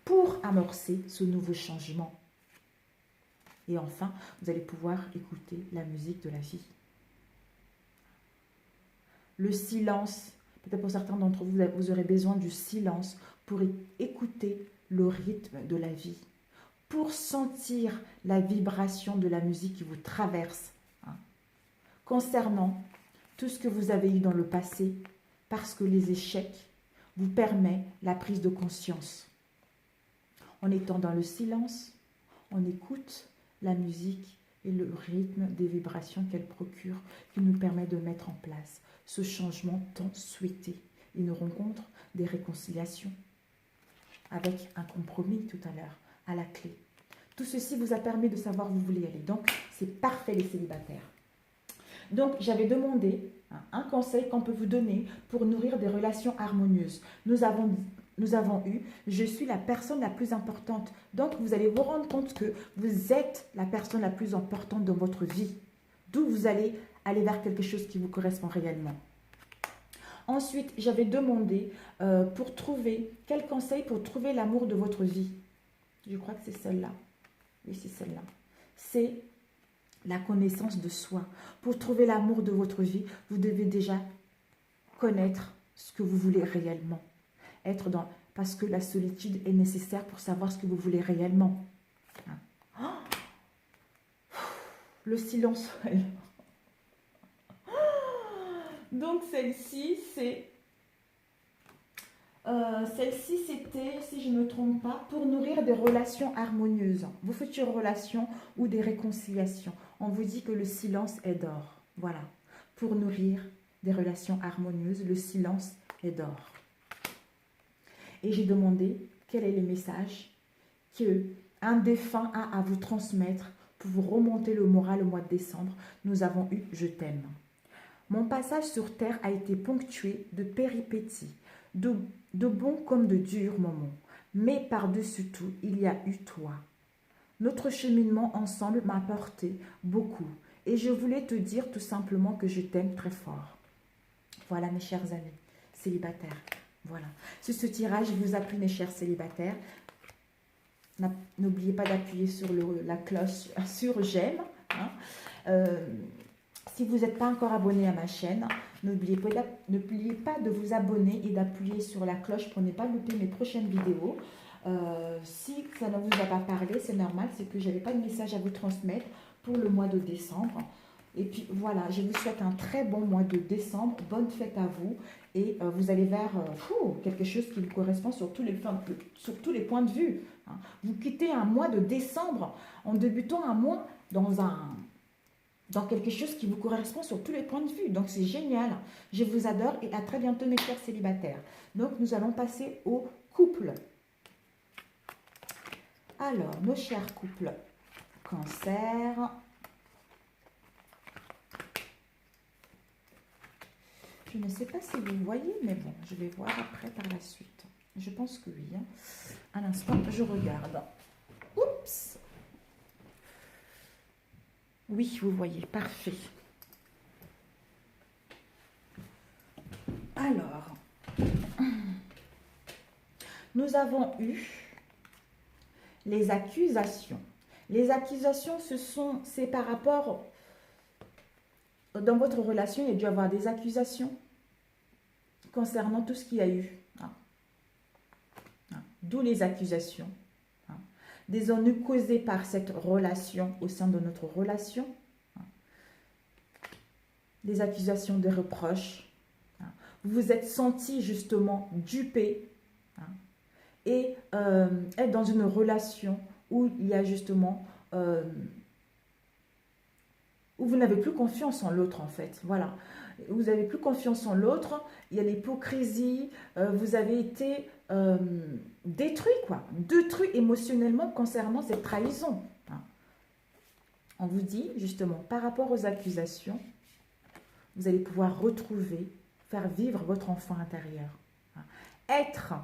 Pour amorcer ce nouveau changement. Et enfin, vous allez pouvoir écouter la musique de la vie. Le silence, peut-être pour certains d'entre vous, vous aurez besoin du silence pour écouter le rythme de la vie, pour sentir la vibration de la musique qui vous traverse, concernant tout ce que vous avez eu dans le passé, parce que les échecs vous permettent la prise de conscience. En étant dans le silence, on écoute la musique et le rythme des vibrations qu'elle procure, qui nous permet de mettre en place ce changement tant souhaité. Une rencontre, des réconciliations, avec un compromis tout à l'heure, à la clé. Tout ceci vous a permis de savoir où vous voulez aller. Donc, c'est parfait les célibataires. Donc, j'avais demandé un conseil qu'on peut vous donner pour nourrir des relations harmonieuses. Nous avons eu, je suis la personne la plus importante. Donc, vous allez vous rendre compte que vous êtes la personne la plus importante dans votre vie. D'où vous allez aller vers quelque chose qui vous correspond réellement. Ensuite, j'avais demandé quel conseil pour trouver l'amour de votre vie. Je crois que c'est celle-là. Oui, c'est celle-là. C'est la connaissance de soi. Pour trouver l'amour de votre vie, vous devez déjà connaître ce que vous voulez réellement. Parce que la solitude est nécessaire pour savoir ce que vous voulez réellement. Le silence. Donc celle-ci, c'était, si je ne me trompe pas, pour nourrir des relations harmonieuses, vos futures relations ou des réconciliations. On vous dit que le silence est d'or. Voilà. Pour nourrir des relations harmonieuses, le silence est d'or. Et j'ai demandé quel est le message qu'un défunt a à vous transmettre pour vous remonter le moral au mois de décembre. Nous avons eu « Je t'aime ». Mon passage sur terre a été ponctué de péripéties, de bons comme de durs moments. Mais par-dessus tout, il y a eu toi. Notre cheminement ensemble m'a apporté beaucoup. Et je voulais te dire tout simplement que je t'aime très fort. Voilà mes chers amis célibataires. Voilà. Si ce tirage vous a plu mes chers célibataires, n'oubliez pas d'appuyer sur la cloche sur j'aime. Si vous n'êtes pas encore abonné à ma chaîne, n'oubliez pas de vous abonner et d'appuyer sur la cloche pour ne pas louper mes prochaines vidéos. Si ça ne vous a pas parlé, c'est normal, c'est que je n'avais pas de message à vous transmettre pour le mois de décembre. Et puis voilà, je vous souhaite un très bon mois de décembre, bonne fête à vous. Et vous allez vers quelque chose qui vous correspond sur tous les points de vue. Hein. Vous quittez un mois de décembre en débutant un mois dans quelque chose qui vous correspond sur tous les points de vue. Donc, c'est génial. Je vous adore et à très bientôt, mes chers célibataires. Donc, nous allons passer au couple. Alors, nos chers couples, Cancer. Je ne sais pas si vous voyez, mais bon, je vais voir après par la suite. Je pense que oui. Hein. À l'instant, je regarde. Oups! Oui, vous voyez, parfait. Alors, nous avons eu les accusations. Les accusations, c'est par rapport, dans votre relation, il y a dû avoir des accusations concernant tout ce qu'il y a eu. D'où les accusations. Des ennuis causés par cette relation au sein de notre relation. Des accusations, des reproches. Vous vous êtes senti justement dupé. Et être dans une relation où il y a justement... où vous n'avez plus confiance en l'autre en fait. Voilà. Vous n'avez plus confiance en l'autre. Il y a l'hypocrisie. Vous avez été... détruit quoi, détruit émotionnellement concernant cette trahison. On vous dit justement par rapport aux accusations, vous allez pouvoir retrouver, faire vivre votre enfant intérieur. Être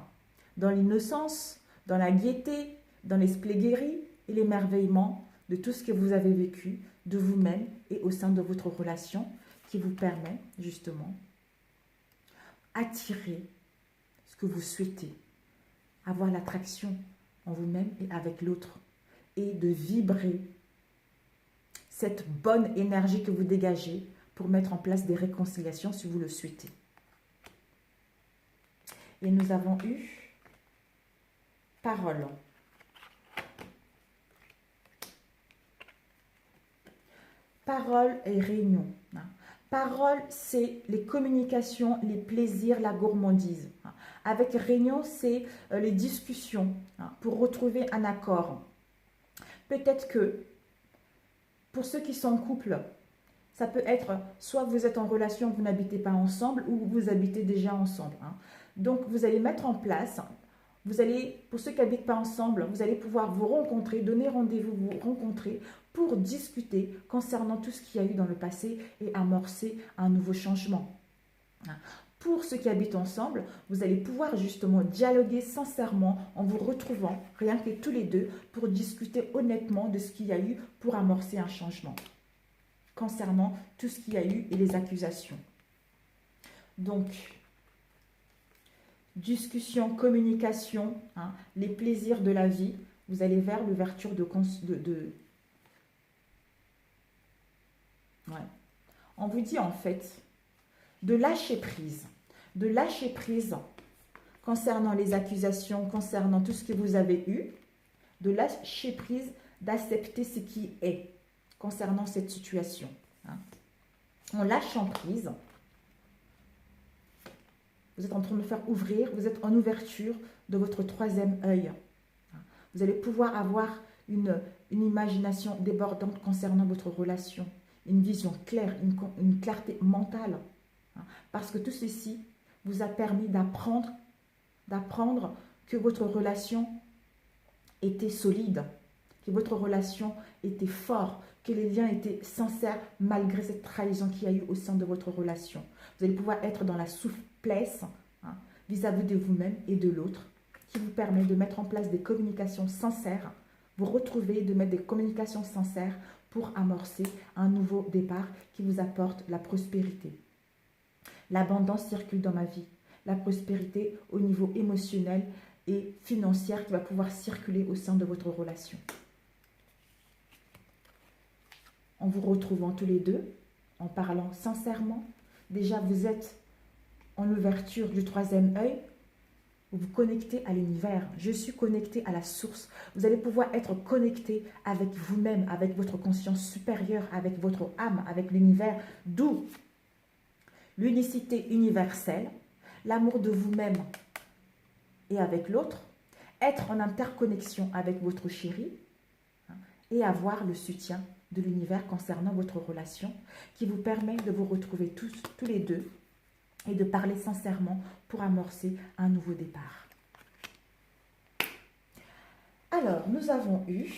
dans l'innocence, dans la gaieté, dans l'esprit guéri et l'émerveillement de tout ce que vous avez vécu de vous-même et au sein de votre relation qui vous permet justement attirer ce que vous souhaitez, avoir l'attraction en vous-même et avec l'autre et de vibrer cette bonne énergie que vous dégagez pour mettre en place des réconciliations si vous le souhaitez. Et nous avons eu parole. Parole et réunion. Parole, c'est les communications, les plaisirs, la gourmandise. Avec réunion, c'est les discussions pour retrouver un accord. Peut-être que pour ceux qui sont en couple, ça peut être soit vous êtes en relation, vous n'habitez pas ensemble ou vous habitez déjà ensemble. Donc, vous allez mettre en place, pour ceux qui n'habitent pas ensemble, vous allez pouvoir vous rencontrer, donner rendez-vous, vous rencontrer pour discuter concernant tout ce qu'il y a eu dans le passé et amorcer un nouveau changement. Pour ceux qui habitent ensemble, vous allez pouvoir justement dialoguer sincèrement en vous retrouvant, rien que tous les deux, pour discuter honnêtement de ce qu'il y a eu pour amorcer un changement concernant tout ce qu'il y a eu et les accusations. Donc, discussion, communication, les plaisirs de la vie, vous allez vers l'ouverture Ouais. On vous dit en fait de lâcher prise. De lâcher prise concernant les accusations, concernant tout ce que vous avez eu. De lâcher prise, d'accepter ce qui est concernant cette situation. En lâchant prise, vous êtes en train de faire ouvrir, vous êtes en ouverture de votre troisième œil. Vous allez pouvoir avoir une imagination débordante concernant votre relation. Une vision claire, une clarté mentale. Parce que tout ceci vous a permis d'apprendre que votre relation était solide, que votre relation était forte, que les liens étaient sincères malgré cette trahison qu'il y a eu au sein de votre relation. Vous allez pouvoir être dans la souplesse vis-à-vis de vous-même et de l'autre, qui vous permet de mettre en place des communications sincères, vous retrouver, de mettre des communications sincères pour amorcer un nouveau départ qui vous apporte la prospérité. L'abondance circule dans ma vie. La prospérité au niveau émotionnel et financière qui va pouvoir circuler au sein de votre relation. En vous retrouvant tous les deux, en parlant sincèrement. Déjà, vous êtes en ouverture du troisième œil. Vous vous connectez à l'univers. Je suis connecté à la source. Vous allez pouvoir être connecté avec vous-même, avec votre conscience supérieure, avec votre âme, avec l'univers. D'où l'unicité universelle, l'amour de vous-même et avec l'autre, être en interconnexion avec votre chéri et avoir le soutien de l'univers concernant votre relation qui vous permet de vous retrouver tous les deux et de parler sincèrement pour amorcer un nouveau départ. Alors, nous avons eu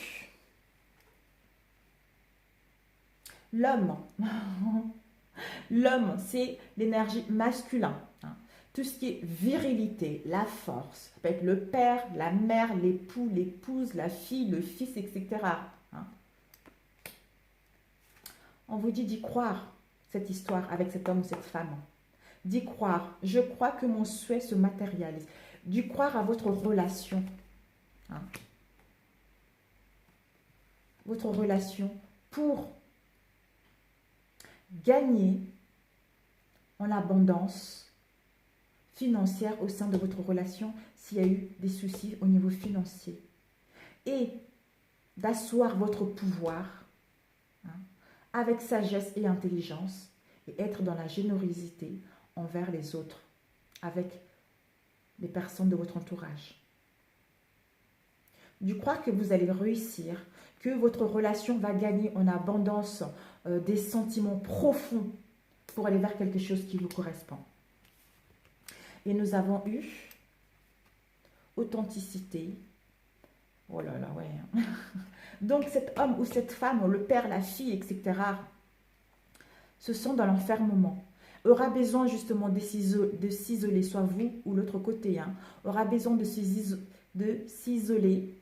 l'homme. L'homme, c'est l'énergie masculine. Tout ce qui est virilité, la force. Ça peut être le père, la mère, l'époux, l'épouse, la fille, le fils, etc. On vous dit d'y croire, cette histoire avec cet homme ou cette femme. D'y croire. Je crois que mon souhait se matérialise. D'y croire à votre relation. Votre relation pour gagner en abondance financière au sein de votre relation s'il y a eu des soucis au niveau financier. Et d'asseoir votre pouvoir avec sagesse et intelligence et être dans la générosité envers les autres, avec les personnes de votre entourage. De croire que vous allez réussir, que votre relation va gagner en abondance des sentiments profonds pour aller vers quelque chose qui vous correspond. Et nous avons eu authenticité. Oh là là, ouais. Donc cet homme ou cette femme, le père, la fille, etc., se sent dans l'enfermement. Aura besoin justement de s'isoler, soit vous ou l'autre côté. Aura besoin de s'isoler,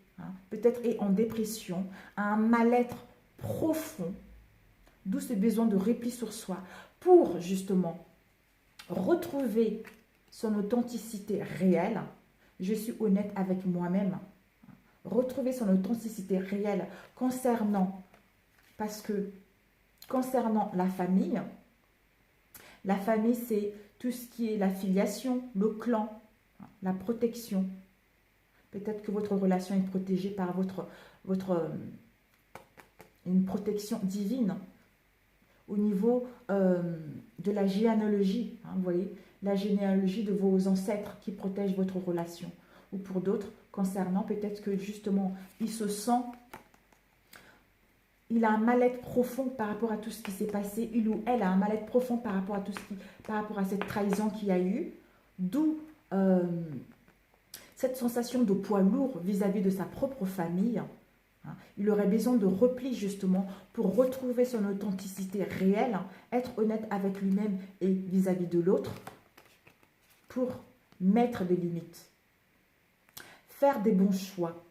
peut-être est en dépression, a un mal-être profond, d'où ce besoin de repli sur soi, pour justement retrouver son authenticité réelle. Je suis honnête avec moi-même. Retrouver son authenticité réelle concernant la famille c'est tout ce qui est la filiation, le clan, la protection. Peut-être que votre relation est protégée par une protection divine au niveau de la généalogie. Vous voyez, la généalogie de vos ancêtres qui protège votre relation. Ou pour d'autres, concernant peut-être que justement, il a un mal-être profond par rapport à tout ce qui s'est passé. Il ou elle a un mal-être profond par rapport à cette trahison qu'il y a eu. D'où cette sensation de poids lourd vis-à-vis de sa propre famille. Il aurait besoin de repli justement pour retrouver son authenticité réelle, être honnête avec lui-même et vis-à-vis de l'autre, pour mettre des limites, faire des bons choix.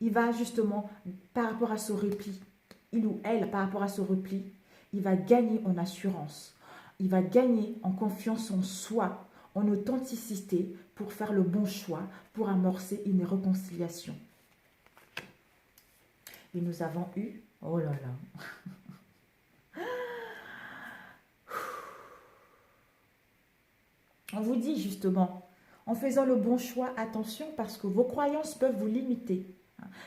Il va justement, par rapport à ce repli, il ou elle, par rapport à ce repli, il va gagner en assurance, il va gagner en confiance en soi, en authenticité pour faire le bon choix, pour amorcer une réconciliation. Et nous avons eu, oh là là, on vous dit justement, en faisant le bon choix, attention parce que vos croyances peuvent vous limiter.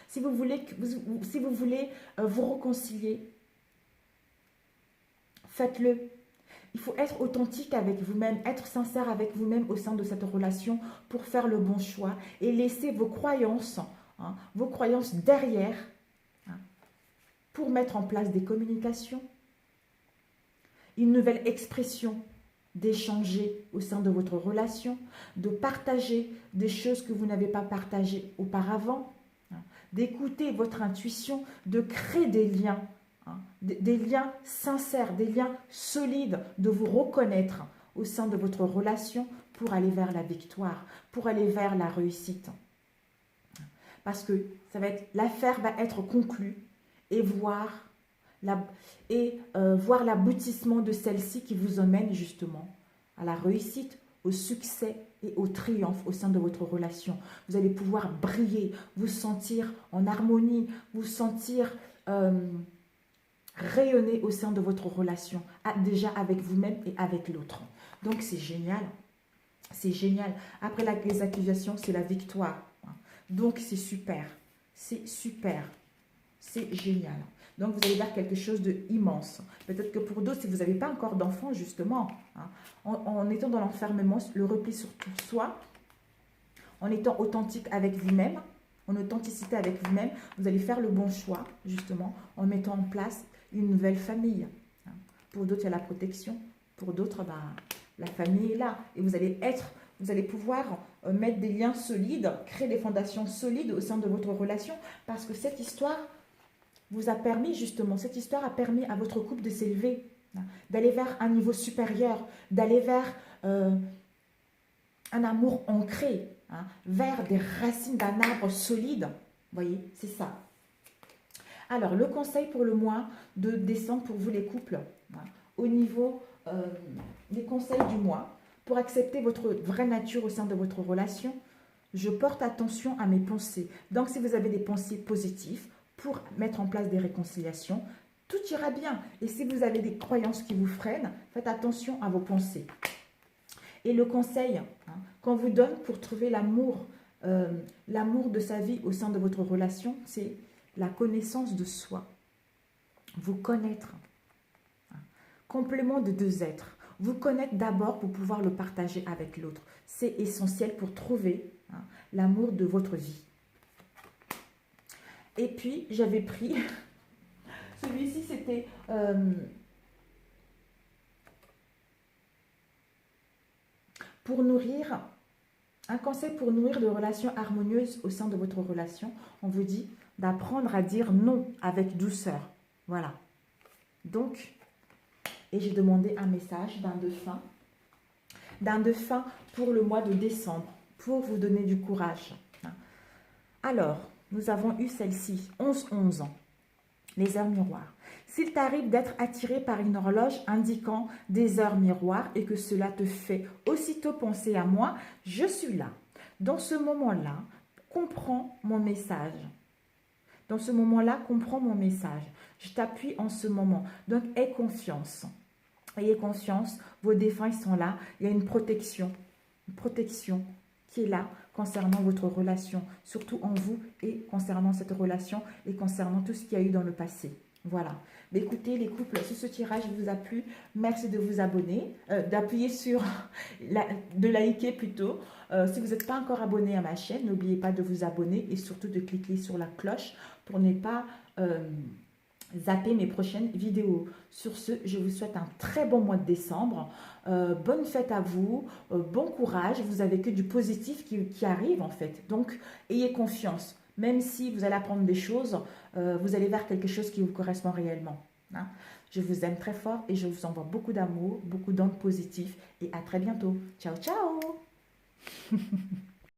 Si vous voulez vous réconcilier, faites-le. Il faut être authentique avec vous-même, être sincère avec vous-même au sein de cette relation pour faire le bon choix et laisser vos croyances derrière pour mettre en place des communications, une nouvelle expression, d'échanger au sein de votre relation, de partager des choses que vous n'avez pas partagées auparavant, d'écouter votre intuition, de créer des liens, des liens sincères, des liens solides, de vous reconnaître au sein de votre relation pour aller vers la victoire, pour aller vers la réussite. Parce que l'affaire va être conclue et voir l'aboutissement de celle-ci qui vous emmène justement à la réussite, au succès et au triomphe au sein de votre relation. Vous allez pouvoir briller, vous sentir en harmonie, vous sentir rayonner au sein de votre relation, déjà avec vous-même et avec l'autre. Donc, c'est génial. C'est génial. Après les accusations, c'est la victoire. Donc, c'est super. C'est super. C'est génial. Donc, vous allez vers quelque chose d'immense. Peut-être que pour d'autres, si vous n'avez pas encore d'enfant, justement, en étant dans l'enfermement, le repli sur soi, en étant authentique avec vous-même, en authenticité avec vous-même, vous allez faire le bon choix, justement, en mettant en place une nouvelle famille. Pour d'autres, il y a la protection. Pour d'autres, la famille est là. Et vous allez pouvoir mettre des liens solides, créer des fondations solides au sein de votre relation, parce que cette histoire vous a permis, justement, cette histoire a permis à votre couple de s'élever, d'aller vers un niveau supérieur, d'aller vers un amour ancré, vers des racines d'un arbre solide. Vous voyez, c'est ça. Alors, le conseil pour le mois de décembre pour vous les couples, au niveau des conseils du mois, pour accepter votre vraie nature au sein de votre relation, je porte attention à mes pensées. Donc, si vous avez des pensées positives pour mettre en place des réconciliations, tout ira bien. Et si vous avez des croyances qui vous freinent, faites attention à vos pensées. Et le conseil qu'on vous donne pour trouver l'amour de sa vie au sein de votre relation, c'est la connaissance de soi. Vous connaître. Complément de deux êtres. Vous connaître d'abord pour pouvoir le partager avec l'autre. C'est essentiel pour trouver l'amour de votre vie. Et puis, j'avais pris, celui-ci, c'était pour nourrir, un conseil pour nourrir de relations harmonieuses au sein de votre relation. On vous dit d'apprendre à dire non avec douceur. Voilà. Donc, et j'ai demandé un message d'un défunt pour le mois de décembre, pour vous donner du courage. Alors, nous avons eu celle-ci, 11-11 ans, les heures miroirs. S'il t'arrive d'être attiré par une horloge indiquant des heures miroirs et que cela te fait aussitôt penser à moi, je suis là. Dans ce moment-là, comprends mon message. Dans ce moment-là, comprends mon message. Je t'appuie en ce moment. Donc, aie confiance. Ayez confiance, vos défunts ils sont là. Il y a une protection qui est là concernant votre relation, surtout en vous et concernant cette relation et concernant tout ce qu'il y a eu dans le passé. Voilà. Mais écoutez les couples, si ce tirage vous a plu, merci de vous abonner, d'appuyer sur, de liker plutôt. Si vous n'êtes pas encore abonné à ma chaîne, n'oubliez pas de vous abonner et surtout de cliquer sur la cloche pour ne pas zapper mes prochaines vidéos. Sur ce, je vous souhaite un très bon mois de décembre. Bonne fête à vous, bon courage. Vous avez que du positif qui arrive en fait. Donc, ayez confiance. Même si vous allez apprendre des choses, vous allez vers quelque chose qui vous correspond réellement. Je vous aime très fort et je vous envoie beaucoup d'amour, beaucoup d'ondes positives et à très bientôt. Ciao, ciao.